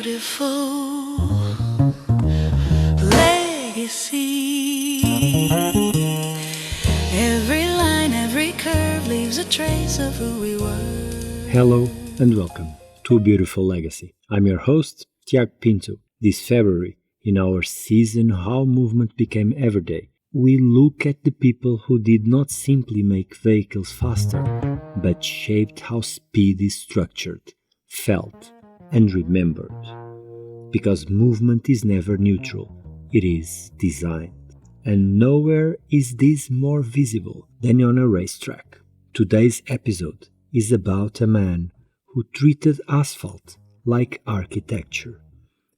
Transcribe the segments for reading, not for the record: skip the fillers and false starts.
beautiful legacy. Every line, every curve leaves a trace of who we were. Hello and welcome to Beautiful Legacy. I'm your host, Tiago Pinto. This February, in our season How Movement Became Everyday, we look at the people who did not simply make vehicles faster, but shaped how speed is structured, felt, and remembered. Because movement is never neutral, it is designed. And nowhere is this more visible than on a racetrack. Today's episode is about a man who treated asphalt like architecture,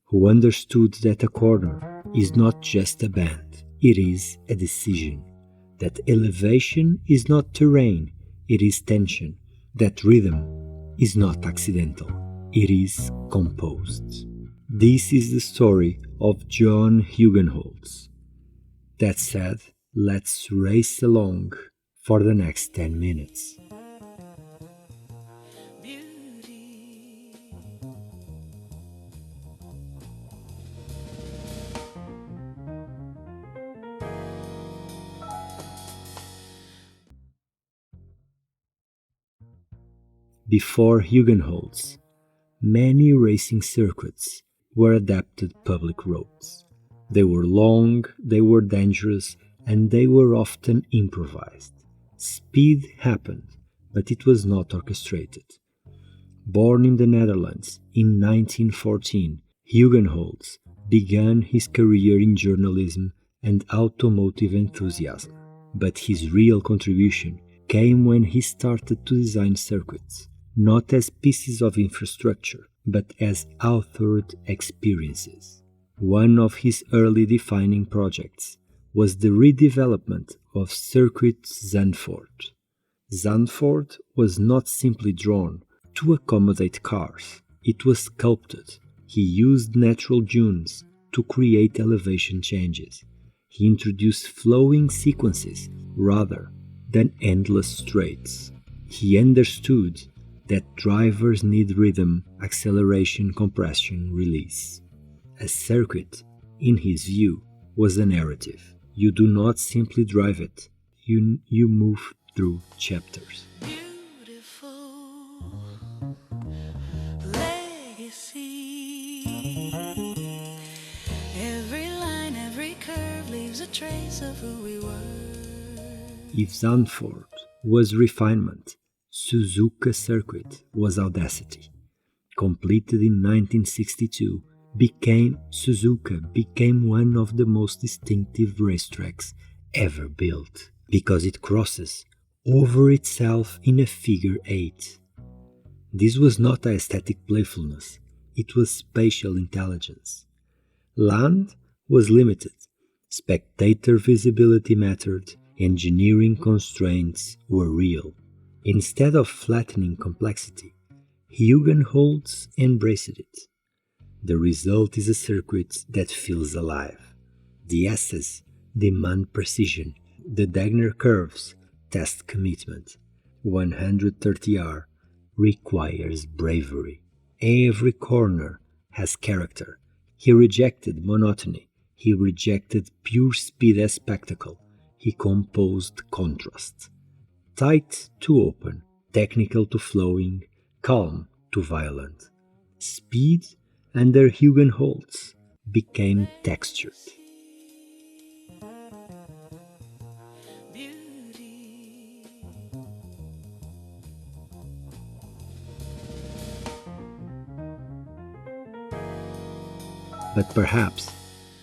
who understood that a corner is not just a bend, it is a decision, that elevation is not terrain, it is tension, that rhythm is not accidental, it is composed. This is the story of John Hugenholtz. That said, let's race along for the next 10 minutes. Before Hugenholtz, many racing circuits were adapted public roads. They were long, they were dangerous, and they were often improvised. Speed happened, but it was not orchestrated. Born in the Netherlands in 1914, Hugenholtz began his career in journalism and automotive enthusiasm. But his real contribution came when he started to design circuits, not as pieces of infrastructure, but as authored experiences. One of his early defining projects was the redevelopment of Circuit Zandvoort. Zandvoort was not simply drawn to accommodate cars, it was sculpted. He used natural dunes to create elevation changes. He introduced flowing sequences rather than endless straights. He understood that drivers need rhythm, acceleration, compression, release. A circuit, in his view, was a narrative. You do not simply drive it, you move through chapters. Beautiful legacy. Every line, every curve leaves a trace of who we were. If Zandvoort was refinement, Suzuka Circuit was audacity. Completed in 1962, Suzuka became one of the most distinctive racetracks ever built, because it crosses over itself in a figure 8. This was not aesthetic playfulness, it was spatial intelligence. Land was limited, spectator visibility mattered, engineering constraints were real. Instead of flattening complexity, Hugenholtz embraced it. The result is a circuit that feels alive. The S's demand precision, the Dagner curves test commitment. 130R requires bravery. Every corner has character. He rejected monotony. He rejected pure speed as spectacle. He composed contrast. Tight to open, technical to flowing, calm to violent. Speed under Hugenholtz became textured. But perhaps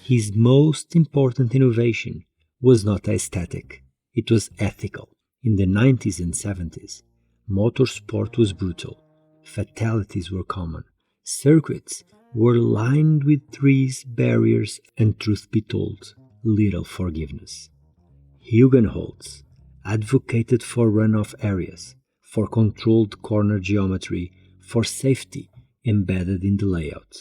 his most important innovation was not aesthetic, it was ethical. In the 90s and 70s, motorsport was brutal. Fatalities were common. Circuits were lined with trees, barriers, and, truth be told, little forgiveness. Hugenholtz advocated for runoff areas, for controlled corner geometry, for safety embedded in the layout.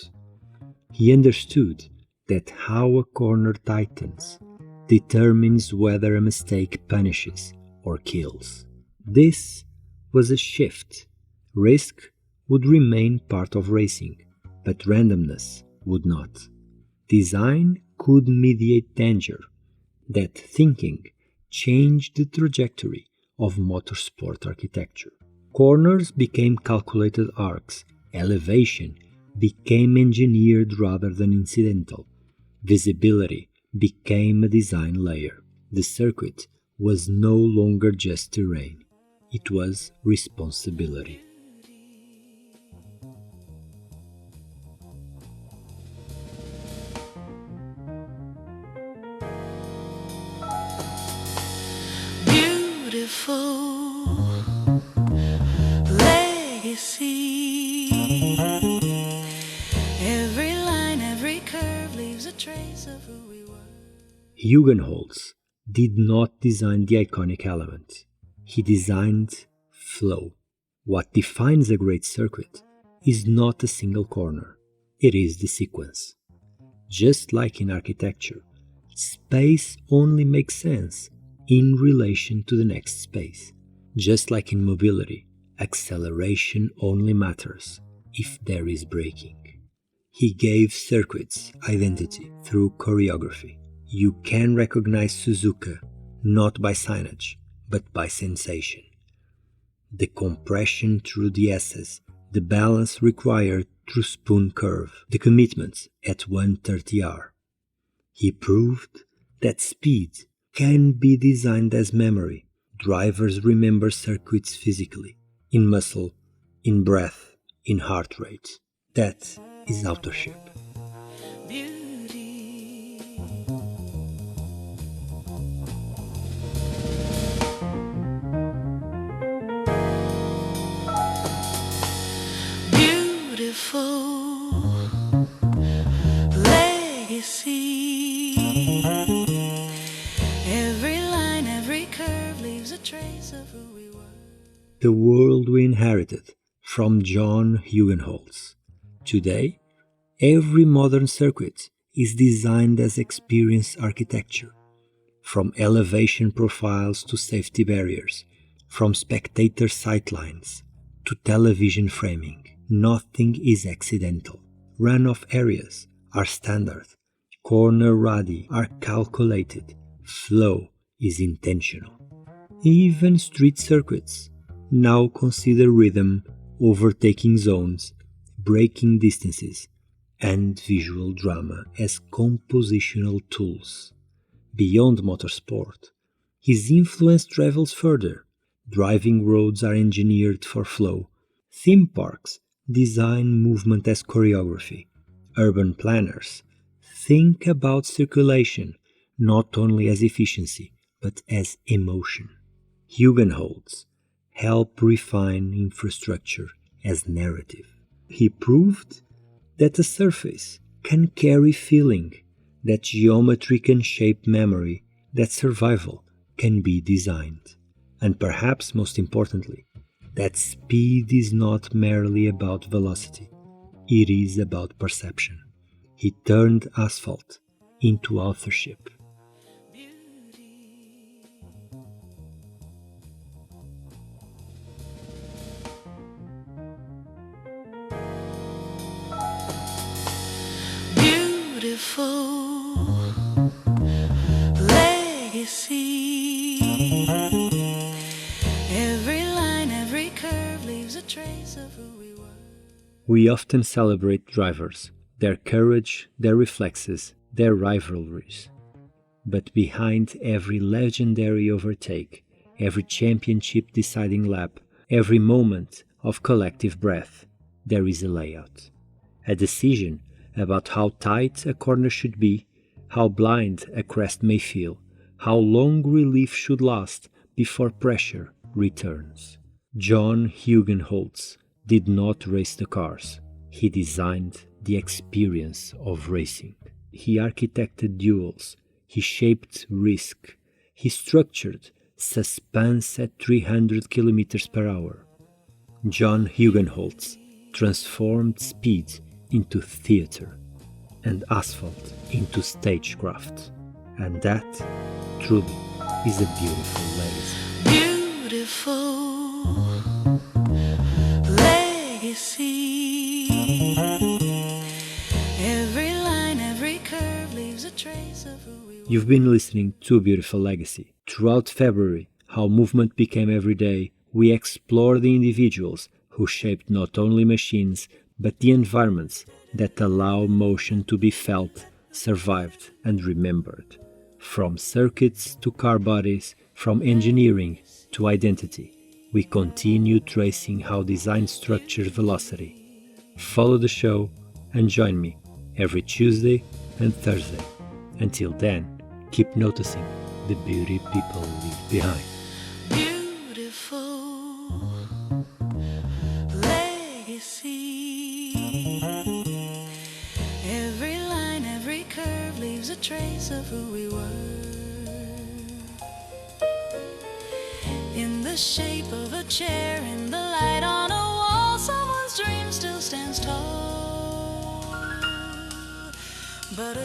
He understood that how a corner tightens determines whether a mistake punishes or kills. This was a shift. Risk would remain part of racing, but randomness would not. Design could mediate danger. That thinking changed the trajectory of motorsport architecture. Corners became calculated arcs, elevation became engineered rather than incidental, visibility became a design layer. The circuit was no longer just terrain, it was responsibility. Beautiful legacy. Every line, every curve leaves a trace of who we were. Hugenholtz did not design the iconic element. He designed flow. What defines a great circuit is not a single corner, it is the sequence. Just like in architecture, space only makes sense in relation to the next space. Just like in mobility, acceleration only matters if there is braking. He gave circuits identity through choreography. You can recognize Suzuka not by signage, but by sensation. The compression through the S's, the balance required through spoon curve, the commitment at 130R. He proved that speed can be designed as memory. Drivers remember circuits physically, in muscle, in breath, in heart rate. That is authorship. Beautiful legacy. Every line, every curve leaves a trace of who we were. The world we inherited from John Hugenholtz. Today, every modern circuit is designed as experience architecture, from elevation profiles to safety barriers, from spectator sightlines to television framing. Nothing is accidental. Runoff areas are standard. Corner radii are calculated. Flow is intentional. Even street circuits now consider rhythm, overtaking zones, braking distances, and visual drama as compositional tools. Beyond motorsport, his influence travels further. Driving roads are engineered for flow. Theme parks design movement as choreography. Urban planners think about circulation not only as efficiency, but as emotion. Hugenholtz helped refine infrastructure as narrative. He proved that a surface can carry feeling, that geometry can shape memory, that survival can be designed. And perhaps most importantly, that speed is not merely about velocity, it is about perception. He turned asphalt into authorship. Beautiful legacy. Every line, every curve leaves a trace of who we were. We often celebrate drivers, their courage, their reflexes, their rivalries. But behind every legendary overtake, every championship deciding lap, every moment of collective breath, there is a layout. A decision about how tight a corner should be, how blind a crest may feel, how long relief should last before pressure returns. John Hugenholtz did not race the cars. He designed the experience of racing. He architected duels. He shaped risk. He structured suspense at 300 kilometers per hour. John Hugenholtz transformed speed into theater and asphalt into stagecraft. And that truly is a beautiful legacy. Beautiful legacy. Every line, every curve leaves a trace of who we were. You've been listening to A Beautiful Legacy. Throughout February, How Movement Became Everyday, we explore the individuals who shaped not only machines, but the environments that allow motion to be felt, survived, and remembered. From circuits to car bodies, from engineering to identity, we continue tracing how design structures velocity. Follow the show and join me every Tuesday and Thursday. Until then, keep noticing the beauty people leave behind. Beautiful legacy. Every line, every curve leaves a trace of who we were. In the shape of a chair, in the light on a wall, someone's dream still stands tall. But